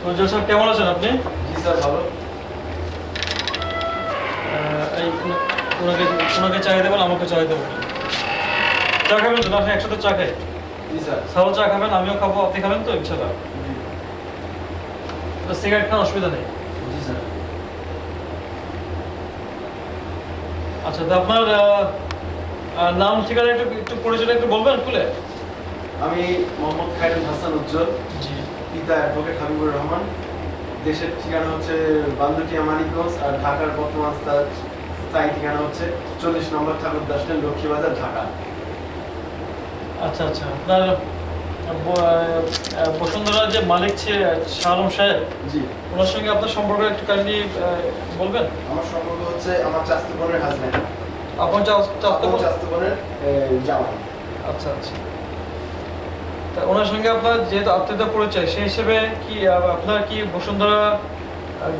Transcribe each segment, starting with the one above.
Nazrul sir কেমন আছেন আপনি? জি স্যার ভালো। এই ওনাকে ওনাকে চাই দেবেন, আমাকে চাই দেবেন। চা খাবেন তো? আপনি একসাথে চা খাই। জি স্যার। স্যারও চা খাবেন, আমিও খাবো, আপনি খাবেন তো ইনশাল্লাহ? সিগারেট খান, অসুবিধা নেই। জি স্যার। আচ্ছা, তো আপনার নাম ঠিকানা একটু একটু পরিচয় একটু বলবেন খুলে? আমি মোহাম্মদ খায়রুল হাসান উজ্জ্বল, জি। পিতা অ্যাডভোকেট হাবিবুর রহমান। দেশের ঠিকানা হচ্ছে বান্দুটিয়া মানিকগঞ্জ, আর ঢাকার বর্তমান স্থায়ী ঠিকানা হচ্ছে 40 নম্বর ঠাকুরদাস লেন, লক্ষ্মীবাজার, ঢাকা। আচ্ছা আচ্ছা, আপনার বসুন্ধরার যে মালিক শাহ আলম সাহেব, জি। ওনার সঙ্গে আপনার সম্পর্ক একটু কাইন্ডলি বলবেন? আমার সম্পর্ক হচ্ছে আমার চাচাতো বোনের হাজবেন্ড। আপনার চাচাতো বোনের জামাই। আচ্টা আচ্ছা। তা ওনার সঙ্গে আপনার যেহেতু আত্মীয়তা পরিচয়, সেই হিসেবে কি আপনার কি বসুন্ধরা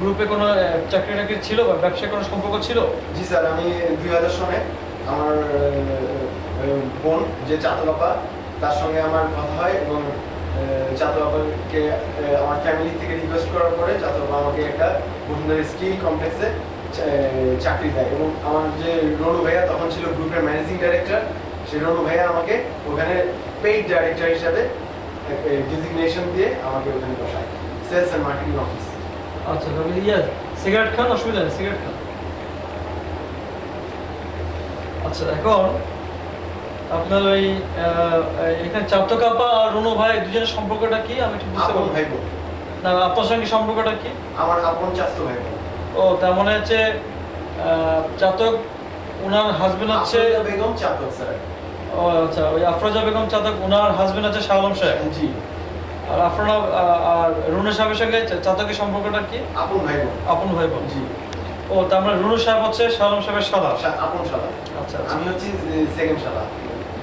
গ্রুপে কোনো চাকরি টাকরি ছিল বা ব্যবসায় কোনো সম্পর্ক ছিল? জি স্যার, আমি 2000 সনে আমার বোন যে চাতলাপা, তার সঙ্গে আমার কথা হয় এবং চাতলাপাকে আমার ফ্যামিলি থেকে রিকোয়েস্ট করার পরে চাতলাপা আমাকে একটা বসুন্ধরা স্টিল কমপ্লেক্সে চাকরি দেয়। এবং আমার যে রনু ভাইয়া তখন ছিল গ্রুপের ম্যানেজিং ডাইরেক্টর, সেই রনু ভাইয়া আমাকে ওখানে পেইড ডাইরেক্টর হিসাবে ডেজিগনেশন দিয়ে আমাকে ওখানে বসায়, সেলস অ্যান্ড মার্কেটিং অফিস। আচ্ছা, তবে সিগারেট খান, অসুবিধা নেই, সিগারেট খান। আচ্ছা, এখন আপনার ওই এখানে চাতকাপা আর রনু ভাই দুজনের সম্পর্কটা কি আমি ঠিক বুঝতে পারলাম? ভাই বোন। না, আপনার সঙ্গে সম্পর্কটা কি? আমার আপন চাচাতো ভাই বোন। ও, তার মানে হচ্ছে চাতক, ওনার হাজবেন্ড হচ্ছে বেগম চাতক স্যার। ও আচ্ছা, ওই আফরোজা বেগম চাতক, ওনার হাজবেন্ড হচ্ছে শাহ আলম সাহেব। জি। আর আপনার আর রুনু সাহেবের সঙ্গে চাতকের সম্পর্কটা কি? আপন ভাই বোন। আপন ভাই বোন। জি। ও, তার মানে রুনু সাহেব হচ্ছে শাহ আলম সাহেবের শালা। আপন শালা। আচ্ছা আচ্ছা। আমি হচ্ছি সেকেন্ড শালা,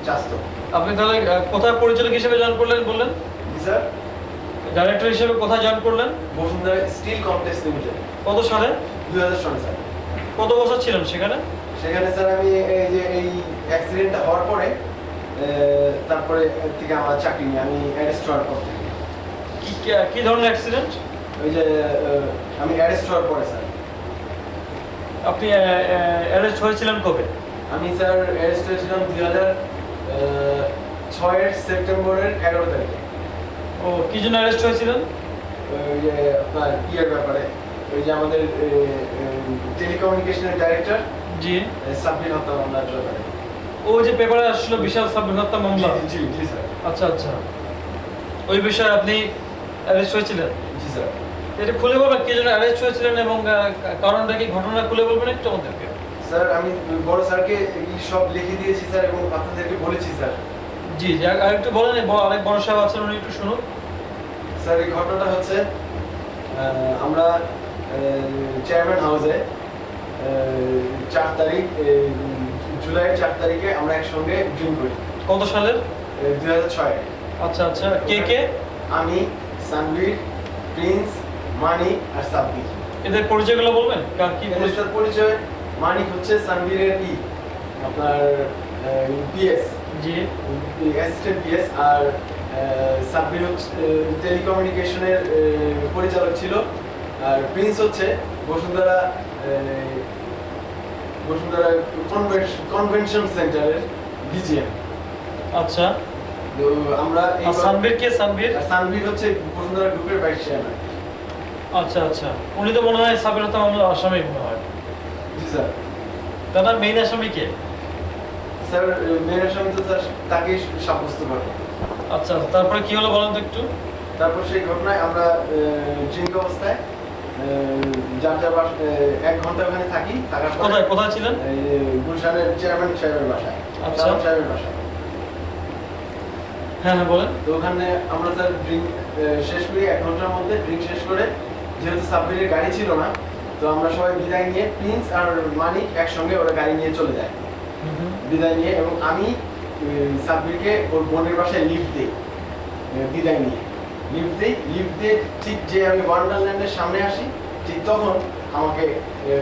চাচতো। আপনি তাহলে কোথায় পরিচালক হিসেবে জয়েন করলেন বললেন? জি স্যার। ডাইরেক্টর হিসেবে কোথায় জয়েন করলেন? Bashundhara steel complex limited. কত সালে? 2000 সনে স্যার। কত বছর ছিলেন সেখানে? সেখানে স্যার আমি এই অ্যাক্সিডেন্টটা হওয়ার পরে তারপরে থেকে আমার চাকরি নিয়ে আমি অ্যারেস্ট হওয়ার পর থেকে। কি ধরনের অ্যাক্সিডেন্ট? ওই যে আমি অ্যারেস্ট হওয়ার পরে স্যার। আপনি অ্যারেস্ট হয়েছিলেন কবে? আমি স্যার অ্যারেস্ট হয়েছিলাম 2006 সেপ্টেম্বরের 11 তারিখে। ও, কি জন্য অ্যারেস্ট হয়েছিলেন? ওই যে আপনার ইয়ের ব্যাপারে, ওই যে আমাদের টেলিকমিউনিকেশনের ডাইরেক্টর জি। সাব্বির হত্যা মামলার ব্যাপারে। ও যে পেপারে আসছিল বিশাল সাব্বির হত্যা মামলা। জি জি স্যার। আচ্ছা আচ্ছা, ওই বিষয়ে আপনি অ্যারেস্ট হয়েছিলেন? জি স্যার। এটা খুলে বলবেন কি জন্য অ্যারেস্ট হয়েছিলেন এবং কারণটা কি, ঘটনা খুলে বলবেন একটু আমাদেরকে? স্যার আমি বড় স্যারকে সব লিখে দিয়েছি স্যার এবং আপনাদেরকে বলেছি স্যার। জি জি, আর একটু বলেন, আরেক বড় সাহেব আছেন, উনি একটু শুনুন। স্যার এই ঘটনাটা হচ্ছে আমরা চেয়ারম্যান হাউসে 4 তারিখ জুলাইয়ের 4 তারিখে আমরা একসঙ্গে ড্রিঙ্ক করি। কত সালের? 2006। আচ্ছা আচ্ছা, কে কে? আমি, সানভীর, প্রিন্স, মানিক আর সাব্বির। এদের পরিচয়গুলো বলবেন, কার কি স্যার পরিচয়, মানিক হচ্ছে সানভীরের আপনার পিএস, জি, অ্যাসিস্ট্যান্ট পিএস, আর সাব্বির হচ্ছে টেলিকমিউনিকেশনের পরিচালক ছিল। আর প্রিন্স হচ্ছে বসুন্ধরা বসুন্ধরা কনভেনশন সেন্টারের ডিজিএম। আচ্ছা। তো আমরা সানভীর কে? সানভীর হচ্ছে বসুন্ধরা গ্রুপের ভাইস চেয়ারম্যান। আচ্ছা আচ্ছা, উনি তো মনে হয় সাবির হত্যা মামলার আসামি মনে হয়। জি স্যার। তার মেইন আসামি কে? স্যার মেয়ের আসামি তো স্যার তাকেই সাব্যস্ত করে। আচ্ছা, তারপরে কি হলো বলেন তো একটু। তারপর সেই ঘটনায় আমরা ড্রিঙ্ক অবস্থায় যার 1 ঘন্টা ওখানে থাকি। থাকার পরে কোথায় ছিলেন? গুলশানের চেয়ারম্যান সাহেবের বাসায়, আচ্ছা সাহেবের বাসায়। হ্যাঁ হ্যাঁ, বলেন। তো ওখানে আমরা স্যার ড্রিঙ্ক শেষ করি, 1 ঘন্টার মধ্যে ড্রিঙ্ক শেষ করে, যেহেতু সাব্বিরের গাড়ি ছিল না, তো আমরা সবাই বিদায় নিয়ে প্রিন্স আর মানিক একসঙ্গে ওরা গাড়ি নিয়ে চলে যায়। বিদায় নিয়ে, এবং আমি সাব্বিরকে ওর বোনের বাসায় লিফট দিই। বিদায় নিয়ে লিফট দিয়ে ঠিক যে আমি ওয়ান্ডারল্যান্ডের সামনে আসি, ঠিক তখন আমাকে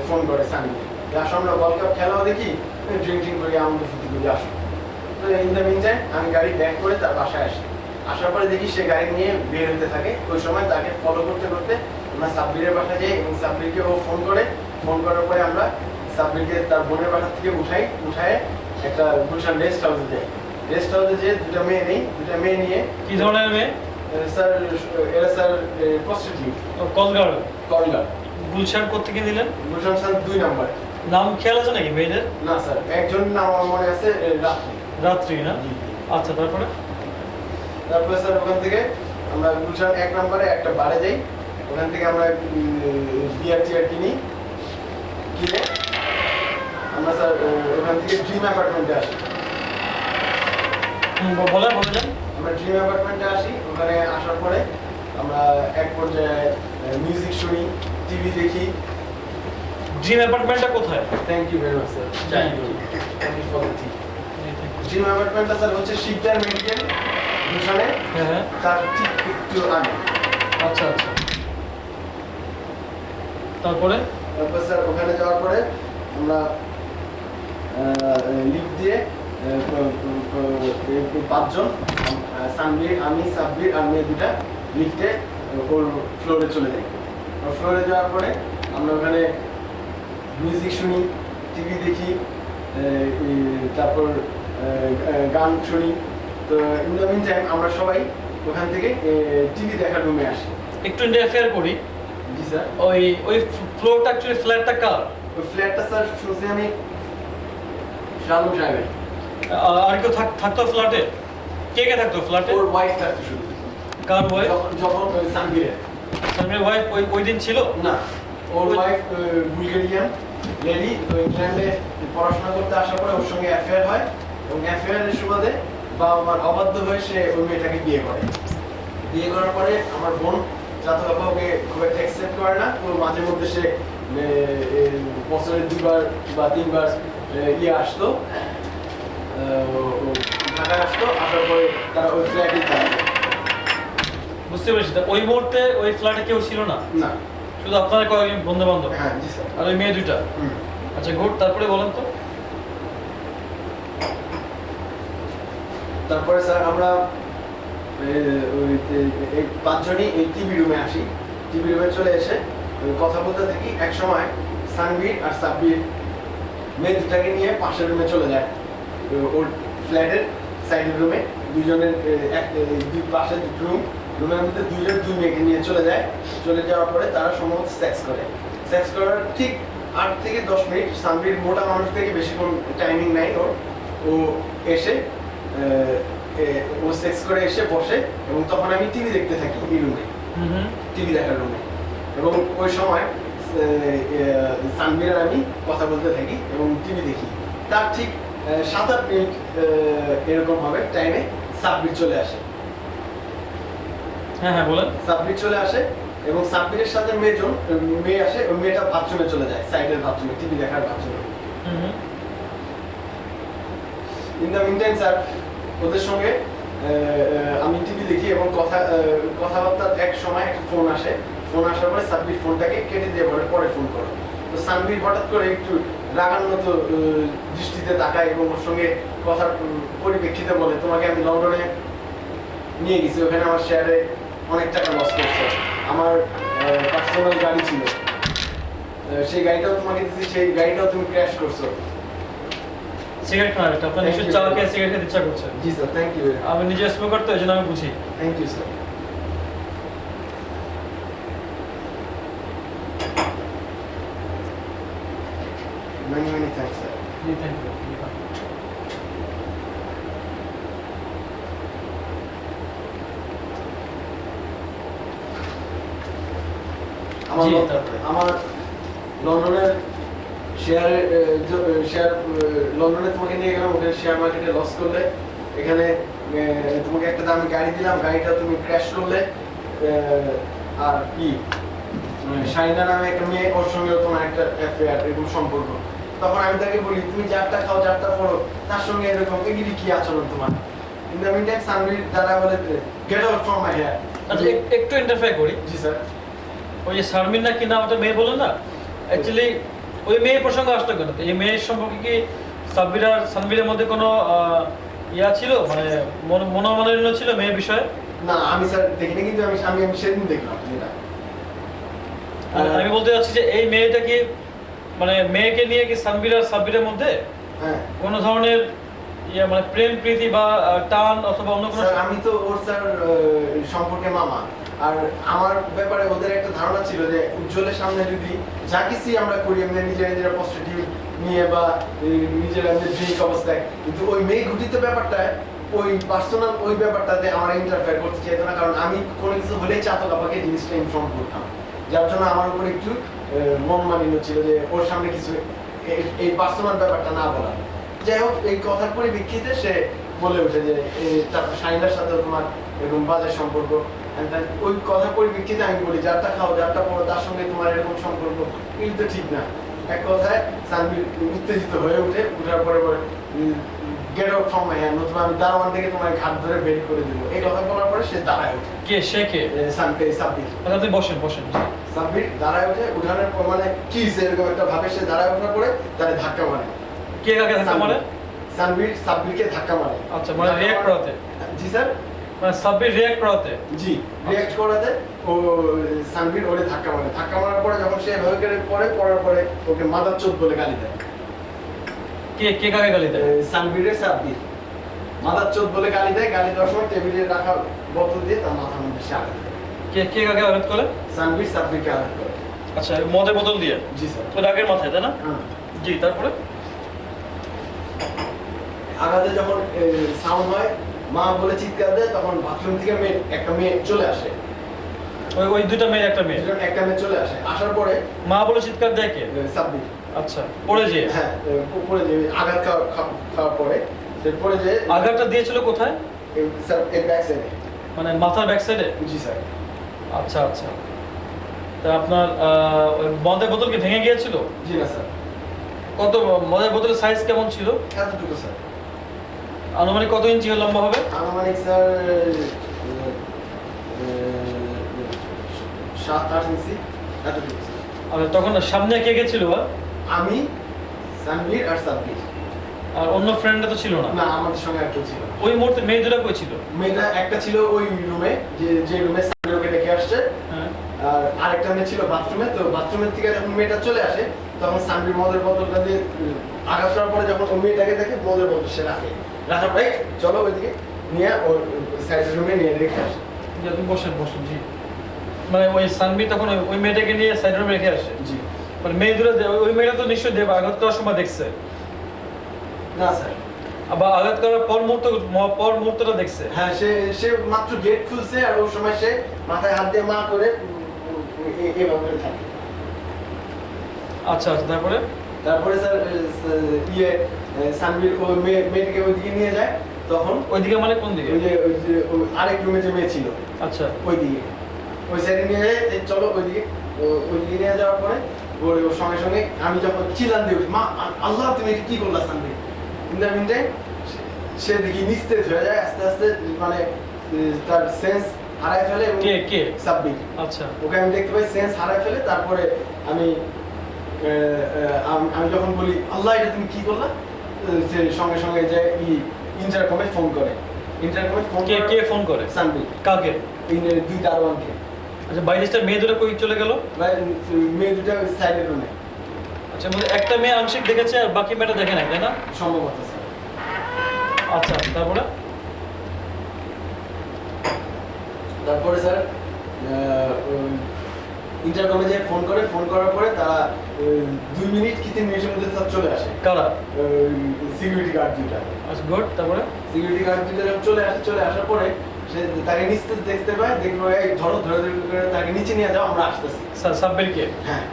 ফোন করে সানভীর, আসো আমরা ওয়ার্ল্ড কাপ খেলাও দেখি, ড্রিঙ্ক করি, আনন্দ ফুর্তি করি, আসো। তো ইন দ্য মিন টাইম আমি গাড়ি ব্যাক করে তার বাসায় আসি। আসার পরে দেখি সে গাড়ি নিয়ে বের হতে থাকে। ওই সময় তাকে ফলো করতে করতে আমরা সাব্বিরের বাসায় যাই এবং সাব্বিরকে ও ফোন করার পরে আমরা সাব্বিরকে তার বোনের বাসা থেকে উঠায় একটা গুলশান রেস্ট হাউসে যাই। রেস্ট হাউসে যেয়ে দুটা মেয়ে নিয়ে। কি ধরনের মেয়ে? স্যার এরা স্যার প্রস্টিটিউট, কলগার্ড। গুলশান কোত্থেকে দিলেন? Gulshan sir 2 number. নাম খেয়াল আছে নাকি মেয়েদের? না স্যার, একজন নাম আমার মনে আছে রাত্রি না? আচ্ছা, তারপরে স্যার ওখান থেকে আমরা গুলশান 1 নম্বরে একটা বারে যাই। ওখান থেকে আমরা বিয়ার টিয়ার কিনে আমরা স্যার ওখান থেকে ড্রিম অ্যাপার্টমেন্টে আসি। বলে যান। আমরা ড্রিম অ্যাপার্টমেন্টে আসি। ওখানে আসার পরে আমরা এক পর্যায়ে মিউজিক শুনি, টিভি দেখি। ড্রিম অ্যাপার্টমেন্টটা কোথায়? Thank you very much sir. Thank you for the tea. Dream অ্যাপার্টমেন্টটা স্যার হচ্ছে শিকদার মেডিকেল গুলশানে। হ্যাঁ, তার ঠিক একটু আগে। আচ্ছা। তারপর স্যার ওখানে যাওয়ার পরে আমরা লিফট দিয়ে 5 জন, সানবীর, আমি, সাব্বির আর মেয়ে দুটা লিফটে ওর ফ্লোরে চলে যাই। ফ্লোরে যাওয়ার পরে আমরা ওখানে মিউজিক শুনি, টিভি দেখি, তারপর গান শুনি। তো ইন দ্য মিন টাইম আমরা সবাই ওখান থেকে টিভি দেখার রুমে আসি। একটু ইন্টারফেয়ার করি। জি স্যার। ওই ফ্লোরটা অ্যাকচুয়ালি ফ্ল্যাটটা কার? ওই ফ্ল্যাটটা স্যার শুনছি আমি শালম সাহেবের। আর কেউ থাকতো ফ্ল্যাটে? কে থাকতো ফ্ল্যাটে? ওর ওয়াইফ থাকতো শুধু। কার ওয়াইফ? যখন সানবীরের ওয়াইফ ওই দিন ছিল না। ওর ওয়াইফ বুলগেরিয়ান লেডি, ইংল্যান্ডে পড়াশোনা করতে আসার পরে ওর সঙ্গে অ্যাফেয়ার হয় এবং অ্যাফেয়ারের সুবাদে বাবা মার অবাধ্য হয়ে সে ওই মেয়েটাকে বিয়ে করে। বিয়ে করার পরে আমার বোন চাচা বাবা ওকে খুব একটা অ্যাকসেপ্ট করে না। তো মাঝে মধ্যে সে বছরে 2বার বা 3বার আসতো, ঢাকায় আসতো। আসার পরে তারা ওই ফ্ল্যাটেই থাকতো। বুঝতে পেরেছি। ওই মুহূর্তে ওই ফ্ল্যাটে কেউ ছিল না? না, শুধু আপনার কয়েকজন বন্ধু বান্ধব? হ্যাঁ জি স্যার। আর ওই মেয়ে দুটা? আচ্ছা, গুড। তারপরে বলেন তো। তারপরে স্যার আমরা ওই 5 জনই এই টিভি রুমে আসি। টিভি রুমে চলে এসে কথা বলতে থাকি। এক সময় সানবীর আর সাব্বির মেয়ে দুটাকে নিয়ে পাশের রুমে চলে যায়। ওর ফ্ল্যাটের সাইডের রুমে দুজনের দুই পাশে রুমের মধ্যে 2 মেয়েকে নিয়ে চলে যায়। চলে যাওয়ার পরে তারা সম্ভবত সেক্স করার ঠিক 8 থেকে 10 মিনিট। সানবীর মোটা মানুষ থেকে বেশিক্ষণ টাইমিং নাই ওর। ও এসে ও সেক্স করে এসে বসে এবং তখন আমি টিভি দেখতে থাকি এই রুমে, টিভি দেখার রুমে। এবং ওই সময় সানবীর আর আমি কথা বলতে থাকি এবং টিভি দেখি। তার ঠিক 7-8 মিনিট এরকম হবে টাইমে সাব্বির চলে আসে। হ্যাঁ, বলেন। সাব্বির চলে আসে এবং সাব্বিরের সাথে মেয়ে আসে। ওই মেয়েটা বাথরুমে চলে যায়, সাইডের বাথরুমে, টিভি দেখার বাথরুমে। In the mean time sir ওদের সঙ্গে আমি টিভি দেখি এবং কথাবার্তার এক সময় একটা ফোন আসে। ফোন আসার পরে সাব্বির ফোনটাকে কেটে দিয়ে বলে পরে ফোন করো। তো সানবীর হঠাৎ করে একটু রাগান্বিত দৃষ্টিতে তাকায় এবং ওর সঙ্গে কথার পরিপ্রেক্ষিতে বলে, তোমাকে আমি লন্ডনে নিয়ে গেছি, ওখানে আমার শেয়ারে অনেক টাকা লস করছে। আমার পার্সোনাল গাড়ি ছিল, সেই গাড়িটাও তোমাকে দিচ্ছি, সেই গাড়িটাও তুমি ক্র্যাশ করছো। সিগারেট খান একটা, আপনার নিশ্চয়ই চা খেয়ে সিগারেট খেতে ইচ্ছা করছে। জি স্যার, থ্যাংক ইউ। আমি নিজে স্মোকার তো, এই জন্য আমি বুঝি। Thank you sir. Many thanks sir. জি, থ্যাংক ইউ। আমার লন্ডনের শেয়ার লন্ডনে তোমাকে নিয়ে গেলাম, ওখানে শেয়ার মার্কেটে লস করলে, এখানে তোমাকে একটা দামি গাড়ি দিলাম, গাড়িটা তুমি ক্র্যাশ করলে, আর কি শাইনা নামে একটা মেয়ে, ওর সঙ্গে তোমার একটা অ্যাফেয়ার, এরকম সম্পর্ক। তখন আমি তাকে বলি, তুমি যারটা খাও যারটা পড়ো, তার সঙ্গে এরকম এগিরি কি আচরণ তোমার? In the mean time Sanbir দ্বারা বলে, get out from my hair. আচ্ছা, একটু ইন্টারফেয়ার করি। জি স্যার। ওই যে শারমিন না কি নাম, ওটা মেয়ে বললেন না, অ্যাকচুয়ালি ওই মেয়ে প্রসঙ্গ আসলো কেন? এই মেয়ের সম্পর্কে কি সানবীরের মধ্যে কোনো ইয়া ছিল মানে মনোমালিন্য ছিল মেয়ের বিষয়ে? না আমি স্যার দেখিনি, কিন্তু আমি আমি আমি সেদিন দেখলাম যেটা। আমি বলতে চাচ্ছি যে এই মেয়েটা কি মানে মেয়েকে নিয়ে কি সানভীর আর সাব্বিরের মধ্যে হ্যাঁ কোনো ধরনের ইয়া মানে প্রেম প্রীতি বা টান অথবা অন্য কোনো? স্যার আমি তো ওর স্যার সম্পর্কে মামা, আর আমার ব্যাপারে ওদের একটা ধারণা ছিল যে উজ্জ্বলের সামনে যদি যা কিছুই আমরা করি এমনি নিজেরা নিজেরা প্রস্টিটিউট নিয়ে বা নিজেরা এমনি ড্রিঙ্ক অবস্থায়, কিন্তু ওই মেয়ে ঘটিত ব্যাপারটায় ওই পার্সোনাল ওই ব্যাপারটাতে আমার ইন্টারফেয়ার করতে চাইতো না, কারণ আমি কোনো কিছু হলেই চাতক আপাকে জিনিসটা ইনফর্ম করতাম, যার জন্য আমার উপর একটু মন মালিন্য ছিল যে ওর সামনে কিছু এই পার্সোনাল ব্যাপারটা না বলা। যাই হোক এই কথার পরিপ্রেক্ষিতে সে বলে ওঠে যে তারপর শাহিনার সাথে তোমার এরকম বাজে সম্পর্ক, ওই কথার পরিপ্রেক্ষিতে আমি বলি যারটা খাও যারটা পড়ো তার সঙ্গে তোমার এরকম সম্পর্ক, কিন্তু তো ঠিক না। এক কথায় সানভীর উত্তেজিত হয়ে উঠে, উঠার পরে gate out from my hand, নতুবা আমি দারোয়ান থেকে তোমার ঘাট ধরে বের করে দেবো, এই কথা বলার পরে সে দাঁড়ায় ওঠে। কে সে কে? সাব্বির। আচ্ছা আপনি বসেন বসেন। সাব্বির দাঁড়ায় ওঠে, উঠানোর পর মানে কি এরকম একটা ভাবে সে দাঁড়ায় ওঠার পরে তারে ধাক্কা মারে। কে কাকে ধাক্কা মারে? সানভীর সাব্বিরকে ধাক্কা মারে। আচ্ছা মানে রিঅ্যাক্ট করাতে? জি স্যার, মানে সাব্বির রিঅ্যাক্ট করাতে? জি রিঅ্যাক্ট করাতে ও সানভীর ওরে ধাক্কা মারে। ধাক্কা মারার পরে যখন সে ভয় করে পড়ার পরে ওকে মাদার চোদ বলে গালি দেয়। কে কে কাকে গালি দেয়? সানভীরের সাব্বির মাদার চোদ বলে গালি দেয়। গালি দেওয়ার সময় টেবিলে রাখা বোতল দিয়ে তার মাথার মধ্যে সে আঘাত করে। কে কে কাকে আঘাত করে? সানভীর সাব্বিরকে আঘাত করে। আচ্ছা মদের বোতল দিয়ে? জি স্যার। তো রাগের মাথায় তাই না? হ্যাঁ। জি তারপরে? আঘাতে যখন সাউন্ড হয় মা বলে চিৎকার দেয়, তখন বাথরুম থেকে একটা মেয়ে চলে আসে। ওই ওই দুইটা মেয়ে একটা মেয়ে? একটা মেয়ে চলে আসে, আসার পরে মা বলে চিৎকার দেয় কে? সাব্বির। আচ্ছা পড়ে যে? হ্যাঁ পড়ে যে আঘাত খাওয়ার পরে সে পড়ে যে। আঘাতটা দিয়েছিল কোথায়? স্যার এই ব্যাক সাইডে, মানে মাথার ব্যাক সাইডে? জি স্যার। আচ্ছা আচ্ছা। তা আপনার ওই মদের বোতল কি ভেঙে গিয়েছিল? জি না স্যার। কত মদের বোতলের সাইজ কেমন ছিল? এতটুকু স্যার। আনুমানিক কত ইঞ্চি লম্বা হবে? আনুমানিক স্যার 7-8 ইঞ্চি এতটুকু স্যার। আর তখন সামনে কে কে ছিল? আমি, সানভীর আর সাব্বির। আর অন্য ফ্রেন্ডরা তো ছিল না? না আমাদের সঙ্গে একটা ছিল। ওই মুহূর্তে মেয়ে দুটো কই ছিল? মেয়েটা একটা ছিল ওই রুমে, যে রুমে সানভীর ওকে ডেকে আসছে, হ্যাঁ। আর আরেকটা মেয়ে ছিল বাথরুমে। তো বাথরুমের থেকে যখন মেয়েটা চলে আসে তখন সানভীর মদের বোতলটা দিয়ে আঘাত করার পরে যখন ওই মেয়েটাকে দেখে মদের বোতল সে রাখার পরে চলো ওইদিকে নিয়ে ওর সাইডের রুমে নিয়ে রেখে আসে। জি আপনি বসেন বসেন। জি মানে ওই সানভি তখন ওই মেয়েটাকে নিয়ে সাইড রুমে রেখে আসে? জি। মানে মেয়ে দুটো ওই মেয়েটা তো নিশ্চয়ই দেব আঘাত করার সময় দেখছে? না স্যার। আবার আঘাত করার পর মুহূর্তটা দেখছে? হ্যাঁ সে মাত্র গেট খুলছে আর ওই সময় সে মাথায় হাত দিয়ে মা করে এভাবে করে থাকে। আচ্ছা আচ্ছা তারপরে? তারপরে স্যার সানভীর ওই মেয়েটাকে ওইদিকে নিয়ে যায়। তখন ওইদিকে মানে কোন দিকে? ওই আরেক রুমে যে মেয়ে ছিল আচ্ছা ওইদিকে, ওই সাইডে নিয়ে যায়। চলো ওইদিকে। ওইদিকে নিয়ে যাওয়ার পরে ওর সঙ্গে সঙ্গে আমি যখন চিল্লান দিয়ে উঠি, মা আল্লাহ তুমি এটা কি করলা Sanvir. In the mean time সে দেখি নিস্তেজ হয়ে যায় আস্তে আস্তে, মানে তার সেন্স হারায় ফেলে। কে কে? সাব্বির। আচ্ছা ওকে আমি দেখতে পাই সেন্স হারায় ফেলে। তারপরে আমি আমি যখন বলি আল্লাহ এটা তুমি কি করলা, সে সঙ্গে সঙ্গে যে ইন্টারকমে ফোন করে। ইন্টারকমে ফোন কে কে ফোন করে? সানভীর। কাকে? দুই দারোয়ানকে। আচ্ছা বাইরের মেয়ে দুটো কই চলে গেল? মেয়ে দুটা সাইডের রুমে। আচ্ছা মানে একটা মেয়ে আংশিক দেখেছে আর বাকি মেয়েটা দেখে নাই তাই না? সম্ভবত স্যার। আচ্ছা তারপরে? তারপরে স্যার ইন্টারকমে যে ফোন করে, ফোন করার পরে তারা 2 মিনিট কি 3 মিনিটের মধ্যে সব চলে আসে। কারা? সিকিউরিটি গার্ড দুইটা। আচ্ছা গুড। তারপরে? সিকিউরিটি গার্ড দুইটা যখন চলে আসার পরে সে তাকে নিচে দেখতে পায়, দেখলো এই ধরে করে তাকে নিচে নিয়ে যাও, আমরা আসতেছি। সাব্বির কে? হ্যাঁ।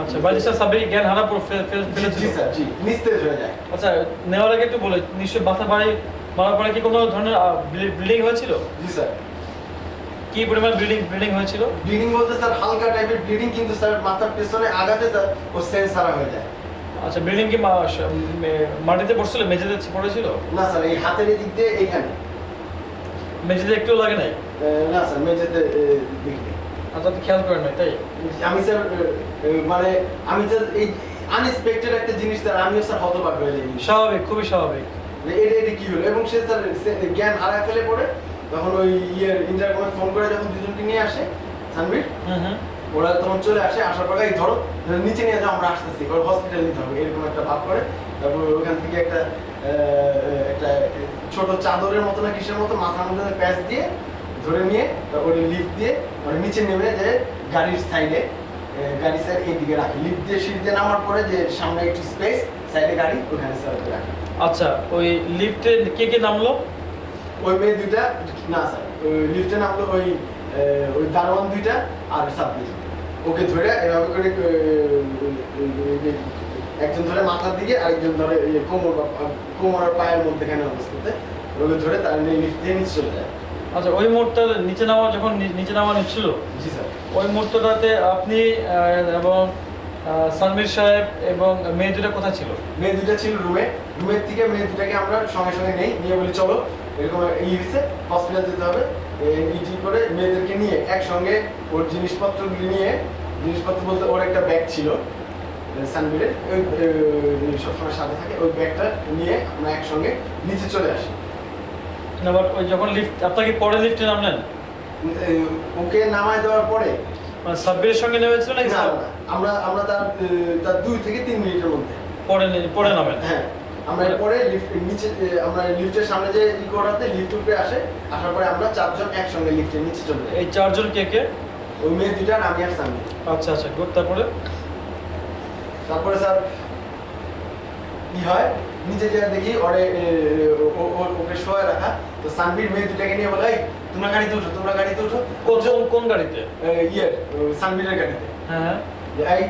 আচ্ছা বাইরের সাব্বির জ্ঞান হারা ফেলেছিল? জি স্যার, জি নিস্তেজ হয়ে যায়। আচ্ছা নেওয়ার আগে একটু বলে নিশ্চয়ই মাথা মারার পরে কি কোনো ধরনের ব্লিডিং হয়েছিল? জি স্যার। কি পরিমাণ ব্লিডিং হয়েছিল? ব্লিডিং বলতে স্যার হালকা টাইপের ব্লিডিং, কিন্তু স্যার মাথার পেছনে আঘাতে স্যার ও সেন্স হারা হয়ে যায়। আচ্ছা ব্লিডিং কি মাটিতে পড়ছিল, মেঝেতে পড়েছিল? না স্যার এই হাতের দিক দিয়ে এইখানে। মেঝেতে একটুও লাগে নাই? না স্যার মেঝেতে দেখি। আচ্ছা আপনি খেয়াল করেন নাই তাই? আমি স্যার মানে আমি স্যার এই আনএক্সপেক্টেড একটা জিনিস স্যার, আমিও স্যার হতবাক হয়ে যাই। স্বাভাবিক, খুবই স্বাভাবিক। যে এটা কি হলো, এবং সে তার জ্ঞান হারায় ফেলে পড়ে। তখন ওই ইন্টারকমে ফোন করে যখন দুজনকে নিয়ে আসে সানবীর, ওরা তখন চলে আসে, আসার পরে এই ধরো নিচে নিয়ে যাও, আমরা আসতেছি, ওর হসপিটাল নিতে হবে, এরকম একটা ভাব করে। তারপর ওখান থেকে একটা একটা ছোট চাদরের মতো না কিসের মতো মাথার মধ্যে প্যাচ দিয়ে ধরে নিয়ে ওর লিফট দিয়ে ওর নিচে নেমে যে গাড়ির সাইডে, গাড়ির সাইড এইদিকে রাখি, লিফট দিয়ে সিঁড়ি দিয়ে নামার পরে যে সামনে একটু স্পেস, সাইডে গাড়ি, ওখানে স্যার রাখি। আচ্ছা, ওই লিফটে কে নামলো? ওই মেয়ে দুইটা, না স্যার, ওই লিফটে নামলো ওই দারোয়ান দুইটা আর সাব্বির। ওকে ধরে এভাবে করে একজন ধরে মাথার দিকে, আরেকজন ধরে কোমর আর পায়ের মধ্যেখানে অবস্থাতে ওকে ধরে তার লিফট দিয়ে নিচে চলে যায়। আচ্ছা, ওই মুহূর্তে নিচে নামা, যখন নিচে নামা নিচ্ছিল, জি স্যার, ওই মুহূর্তটাতে আপনি এবং সানভীর সাহেব এবং মেয়ে দুটো কোথায় ছিল? মেয়ে দুটা ছিল রুমের থেকে মেয়ে দুটাকে আমরা সঙ্গে সঙ্গে নিয়ে বলি চলো, এরকম হয়েছে, হসপিটাল যেতে হবে। ইটি করে মেয়েদেরকে নিয়ে একসঙ্গে ওর জিনিসপত্রগুলি নিয়ে, জিনিসপত্র বলতে ওর একটা ব্যাগ ছিল সানবীরের, ওই সবসময় সাথে থাকে, ওই ব্যাগটা নিয়ে আমরা একসঙ্গে নিচে চলে আসি। আবার ওই যখন লিফট, আপনাকে পরে লিফটে নামলেন? ওকে নামায় দেওয়ার পরে মানে সাব্বিরের সঙ্গে নেমেছিল নাকি? না, আমরা তার 2 থেকে 3 মিনিটের মধ্যে পরে নামেন? হ্যাঁ, আমরা পরে নিচে, আমরা লিফটের সামনে যে করাতে লিফট উপরে আসার পরে আমরা 4 জন একসঙ্গে লিফটের নিচে চলে যাই। এই 4 জন কে? ওই মেয়ে দুইটা, আমি আর সামি। আচ্ছা, গুড। তারপরে স্যার কি হয়, নিচে যা দেখি ওকে শোয়া রাখা, তো সানবীর মেয়ে দুটাকে নিয়ে বলে, তোমরা গাড়িতে উঠো। কোন গাড়িতে? সানবীরের গাড়িতে। হ্যাঁ, এই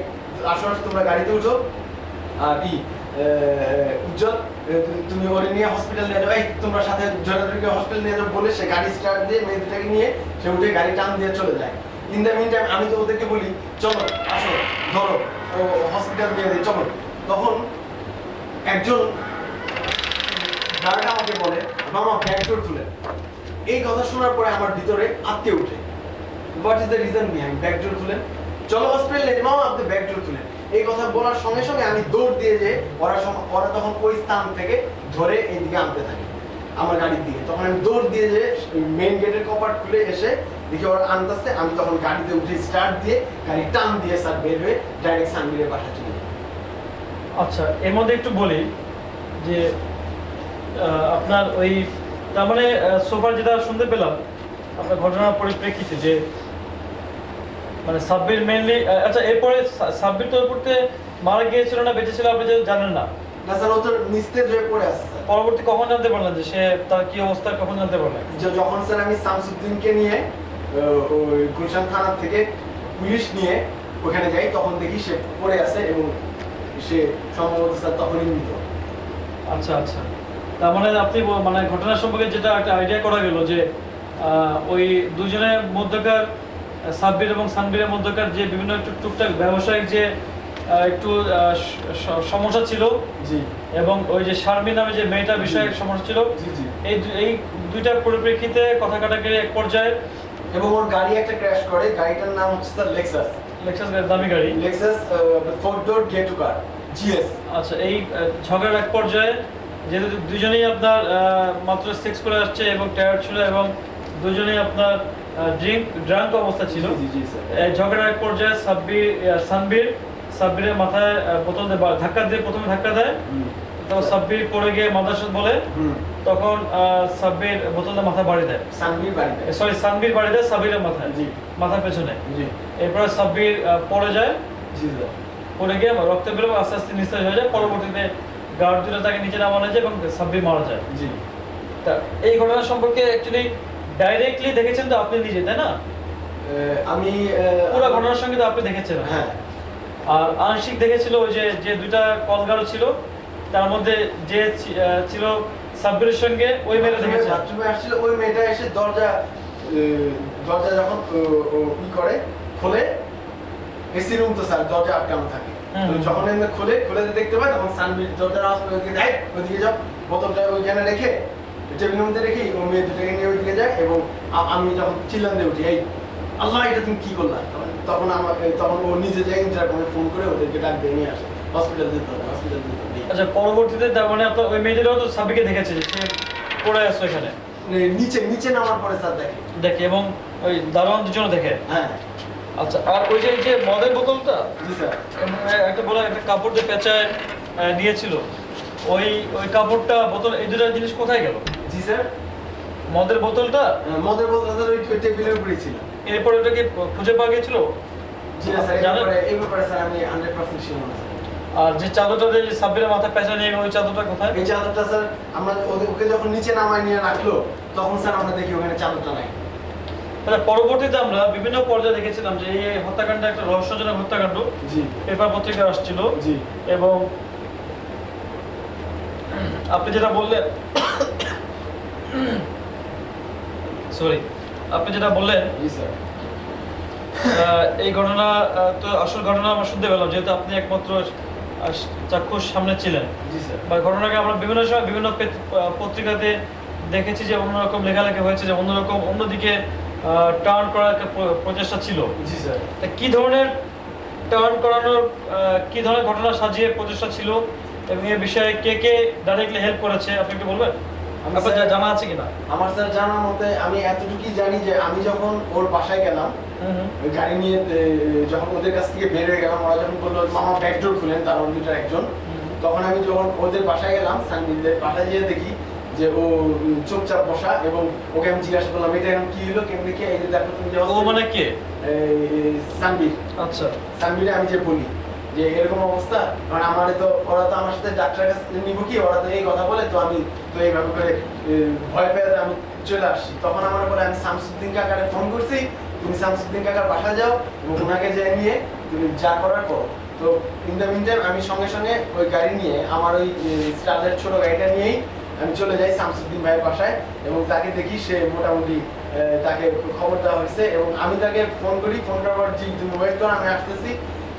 আসো তোমরা গাড়িতে উঠো, আর উজ্জ্বল তুমি ওরে নিয়ে হসপিটাল নিয়ে যাও, তোমরা সাথে জয়নাথকে হসপিটাল নিয়ে যাও বলে সে গাড়ি স্টার্ট দিয়ে মেয়ে দুটাকে নিয়ে সে উঠে গাড়ি টান দিয়ে চলে যায়। ইন দ্য মিন টাইম আমি তো ওদেরকে বলি চলো আসো ধরো ও হসপিটাল নিয়ে যাই চলো। তখন একজন ড্রাইভার আমাকে বলে, মামা ব্যাগ ডোর খুলে। এই কথা শোনার পরে আমার ভিতরে আটকে উঠে, what is the reason behind back door খুলেন, চলো হসপিটাল নিয়ে মামা আপনি ব্যাগ ডোর খুলেন। এই কথা বলার সঙ্গে সঙ্গে আমি দৌড় দিয়ে যে ওরা তখন ওই স্থান থেকে ধরে এইদিকে আনতে থাকে আমার গাড়ির দিকে। তখন আমি দৌড় দিয়ে যে মেইন গেটের কপাট খুলে এসে দেখি ওরা আনতেছে, আমি তখন গাড়িতে উঠে স্টার্ট দিয়ে গাড়ি টান দিয়ে স্যার বের হয়ে ডাইরেক্ট সানবীরে বাসা চলে যাই। আচ্ছা, এর মধ্যে একটু বলি যে আপনার ওই, তার মানে সোফার যেটা শুনতে পেলাম আপনার ঘটনার পরিপ্রেক্ষিতে, যে মানে সাব্বির মেইনলি, আচ্ছা এরপরে সাব্বির তো উপরতে মারা গিয়েছিল না বেঁচে ছিল আপনি জানেন না? না স্যার, ও তো নিস্তেজ হয়ে পড়ে আছে। পরবর্তী কখন জানতে পারলেন যে সে তার কি অবস্থা, কখন জানতে পারলেন? যখন স্যার আমি শামসুদ্দিনকে নিয়ে ওই গুলশান থানা থেকে পুলিশ নিয়ে ওখানে যাই, তখন দেখি সে পড়ে আছে এবং সে সম্ভবত স্যার তখনই মৃত। আচ্ছা, তার মানে আপনি মানে ঘটনা সম্পর্কে যেটা একটা আইডিয়া করা গেল যে ওই দুজনের মধ্যকার, সাব্বির এবং সানবীরের মধ্যকার যে বিভিন্ন একটু টুকটাক ব্যবসায়িক যে একটু সমস্যা ছিল, জি, এবং ওই যে শারমিন নামে যে মেয়েটার বিষয়ে সমস্যা ছিল, জি, এই দুইটার পরিপ্রেক্ষিতে কথা কাটাকাটি এক পর্যায়ে, এবং ওর গাড়ি একটা ক্র্যাশ করে, গাড়িটার নাম হচ্ছে স্যার লেক্সাস দামি গাড়ি, লেক্সাস 4 ডোর গেট টু কার জিএস। আচ্ছা, এই ঝগড়ার এক পর্যায়ে যেহেতু দুজনেই আপনার মাত্র সেক্স করে আসছে এবং টায়ার্ড ছিল এবং দুজনেই আপনার ড্রাঙ্ক অবস্থা ছিল, এই ঝগড়ার এক পর্যায়ে সাব্বিরের মাথায় বোতল দিয়ে ধাক্কা দিয়ে, প্রথমে ধাক্কা দেয়, তো সাব্বির পড়ে গিয়ে মাদ্রাসা বলে, তখন সাব্বির বোতলটা মাথা বাড়ি দেয়, সানবীর বাড়ি দেয় সাব্বিরের মাথায়, মাথার পেছনে। এরপরে সাব্বির পড়ে যায়, পড়ে গিয়ে রক্ত বের হবে, আস্তে আস্তে নিস্তেজ হয়ে যায়। পরবর্তীতে গার্ড দুটো তাকে নিচে নামানো যায় এবং সাব্বির মারা যায়। তা এই ঘটনা সম্পর্কে অ্যাকচুয়ালি ডাইরেক্টলি দেখেছেন তো আপনি নিজে, তাই না? আমি পুরো ঘটনার সঙ্গে তো আপনি দেখেছেন। হ্যাঁ, আর আংশিক দেখেছিল ওই যে দুইটা কলগারও ছিল, তার মধ্যে যে ছিল সাব্বিরের সঙ্গে ওই মেয়েটা দেখেছে, বাথরুমে আসছিল, ওই মেয়েটা এসে দরজা যখন খোলে, এসি রুম তো স্যার দরজা আটকানো থাকে, যখন এমনি খুলে দেখতে পাই, তখন সানবীর দরজার আওয়াজ করে ওইদিকে যায়, ওইদিকে যাও, বোতলটা ওইখানে রেখে টেবিলের মধ্যে রেখে ও মেয়ে দুটাকে নিয়ে ওইদিকে যায়, এবং আমি যখন চিল্লান দিয়ে উঠি, এই আল্লাহ এটা তুমি কি করলা, তখন ও নিজে যায় ইন্টারকমে ফোন করে ওদেরকে ডাক দিয়ে নিয়ে আসে, হসপিটাল যেতে হবে। আচ্ছা, পরবর্তীতে তার মানে আপনার ওই মেয়েদেরও তো সাবিকে দেখেছে যে সে পড়ে আছে এখানে, নিচে নামার পরে স্যার দেখে এবং ওই দারোয়ান দুজনে দেখে। হ্যাঁ। আচ্ছা, আর ওই যে এই যে মদের বোতলটা জি স্যার। এবং একটা বলা একটা কাপড় যে পেঁচায় দিয়েছিল, ওই ওই কাপড়টা বোতল এই দুটো জিনিস কোথায় গেল? জি স্যার। মদের বোতলটা মদের বোতলটা ওই টেবিলের উপরেই ছিল। এরপরে ওটাকে খুঁজে পাওয়া গিয়েছিল? জি না স্যার, এই ব্যাপারে স্যার আমি 100% শিওর না স্যার। আর যে চাদরটা যে সাব্বিরের মাথায় পেঁচা নিয়ে ওই চাদরটা কোথায়? এই চাদরটা স্যার আমরা ওকে যখন নিচে নামায় নিয়ে রাখলো তখন স্যার আমরা দেখি ওখানে চাদরটা নাই। তাহলে পরবর্তীতে আমরা বিভিন্ন পর্যায়ে দেখেছিলাম যে এই হত্যাকাণ্ড একটা রহস্যজনক হত্যাকাণ্ড। জি। পেপার পত্রিকায় আসছিল। জি। এবং আপনি যেটা বললেন, সরি, আপনি যেটা বললেন, জি স্যার। এই ঘটনা তো আসল ঘটনা আমরা শুনতে পেলাম, যেহেতু আপনি একমাত্র চাক্ষুষ সামনে ছিলেন। জি স্যার। বা ঘটনাকে আমরা বিভিন্ন সময় বিভিন্ন পত্রিকাতে দেখেছি যে অন্যরকম লেখালেখি হয়েছে, যে অন্যরকম অন্যদিকে টার্ন করার একটা প্রচেষ্টা ছিল। জি স্যার। তা কি ধরনের টার্ন করানোর কি ধরনের ঘটনা সাজিয়ে প্রচেষ্টা ছিল এবং এই বিষয়ে কে কে ডাইরেক্টলি হেল্প করেছে আপনি একটু বলবেন? আপনার জানা আছে কিনা? আমার স্যার জানার মতে আমি এতটুকুই জানি যে আমি যখন ওর বাসায় গেলাম ওই গাড়ি নিয়ে, যখন ওদের কাছ থেকে বের হয়ে গেলাম, ওরা যখন বললো মামা ব্যাকডোর খুলেন, তার দুটার একজন, তখন আমি যখন ওদের বাসায় গেলাম, সানবিদের বাসায় গিয়ে দেখি যে ও চুপচাপ বসা, এবং ওকে আমি জিজ্ঞাসা করলাম এটা এখন কি হলো, কেমনি কি, এই যে দেখো তুমি যে ও মানে কে? সানবির। আচ্ছা। সানবিরে আমি যে বলি যে এরকম অবস্থা, কারণ আমার তো ওরা তো আমার সাথে ডাক্তারের কাছে নিব কি, ওরা তো এই কথা বলে, তো আমি তো এইভাবে করে ভয় পেয়ে আমি চলে আসছি। তখন আমার পরে আমি শামসুদ্দিন কাকারে ফোন করছি, তুমি শামসুদ্দিন কাকার বাসায় যাও এবং ওনাকে যে নিয়ে তুমি যা করার করো। তো ইন দ্য মিন টাইম আমি সঙ্গে সঙ্গে ওই গাড়ি নিয়ে, আমার ওই স্টারের ছোট গাড়িটা নিয়েই আমি চলে যাই শামসুদ্দিন ভাইয়ের বাসায়, এবং তাকে দেখি সে মোটামুটি তাকে খবর দেওয়া হয়েছে, এবং আমি তাকে ফোন করি, ফোন করার পর জি তুমি ওয়েট করো, আমি আসতেছি।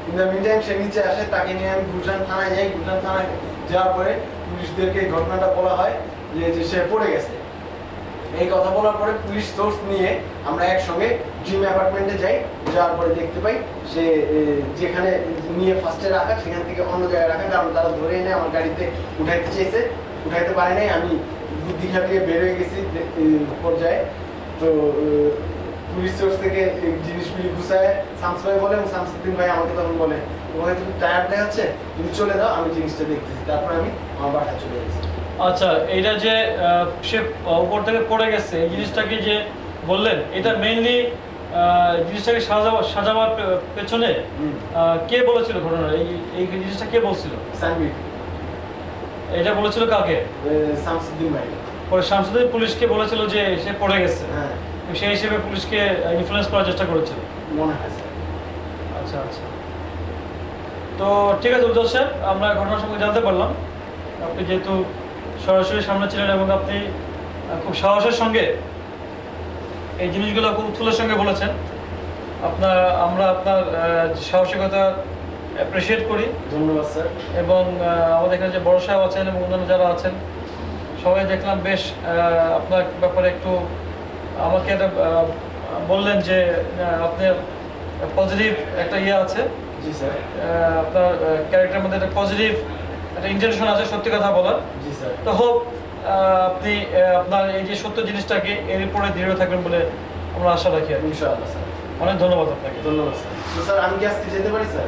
ইন দ্য মিন টাইম সে নিচে আসে, তাকে নিয়ে আমি গুলশান থানায় যাই। গুলশান থানায় যাওয়ার পরে পুলিশদেরকে এই ঘটনাটা বলা হয় যে সে পড়ে গেছে। এই কথা বলার পরে পুলিশ সোর্স নিয়ে আমরা একসঙ্গে ড্রিম অ্যাপার্টমেন্টে যাই। যাওয়ার পরে দেখতে পাই সে যেখানে নিয়ে ফার্স্টে রাখা সেখান থেকে অন্য জায়গায় রাখা, কারণ তারা ধরে এনে আমার গাড়িতে উঠাইতে চেয়েছে, উঠাইতে পারে নাই। আমি বুদ্ধি খাটিয়ে বের হয়ে গেছি পর্যায়ে। তো পুলিশ সোর্স থেকে জিনিসগুলি গুছায় শামস ভাই বলে, এবং শামসুদ্দিন ভাই আমাকে তখন বলে তোমাকে তুমি টায়ার্ড দেখাচ্ছে, তুমি চলে দাও, আমি জিনিসটা দেখতেছি। তারপর আমি আমার বাসায় চলে গেছি। আচ্ছা, এইটা যে সে উপর থেকে পড়ে গেছে, এই জিনিসটাকে যে বললেন, এটা মেইনলি জিনিসটাকে সাজাবার পেছনে কে বলেছিল ঘটনা? এই জিনিসটা কে বলছিল? সানবির। এটা বলেছিল কাকে? শামসুদ্দিন ভাই। পরে শামসুদ্দিন পুলিশকে বলেছিল যে সে পড়ে গেছে। হ্যাঁ। সেই হিসেবে পুলিশকে ইনফ্লুয়েন্স করার চেষ্টা করেছিল মনে হয় স্যার। আচ্ছা আচ্ছা, তো ঠিক আছে উজ্জ্বল সাহেব, আমরা ঘটনার সঙ্গে জানতে পারলাম আপনি যেহেতু সরাসরি সামনে ছিলেন এবং আপনি খুব সাহসের সঙ্গে এই জিনিসগুলো খুব উৎফুল্লের সঙ্গে বলেছেন। আমরা আপনার সাহসিকতা অ্যাপ্রিসিয়েট করি। ধন্যবাদ স্যার। এবং আমাদের এখানে যে বড় সাহেব আছেন এবং অন্যান্য যারা আছেন সবাই দেখলাম বেশ আপনার ব্যাপারে একটু আমাকে একটা বললেন যে আপনার পজিটিভ একটা ইয়ে আছে। জি স্যার। আপনার ক্যারেক্টারের মধ্যে একটা পজিটিভ একটা ইন্টেনশন আছে সত্যি কথা বলার। জি স্যার। তো হোপ আপনি আপনার এই যে সত্য জিনিসটাকে এর উপরে দৃঢ় থাকবেন বলে আমরা আশা রাখি। ইনশাআল্লাহ স্যার। অনেক ধন্যবাদ আপনাকে। ধন্যবাদ স্যার। তো স্যার আমি কি আজকে যেতে পারি স্যার?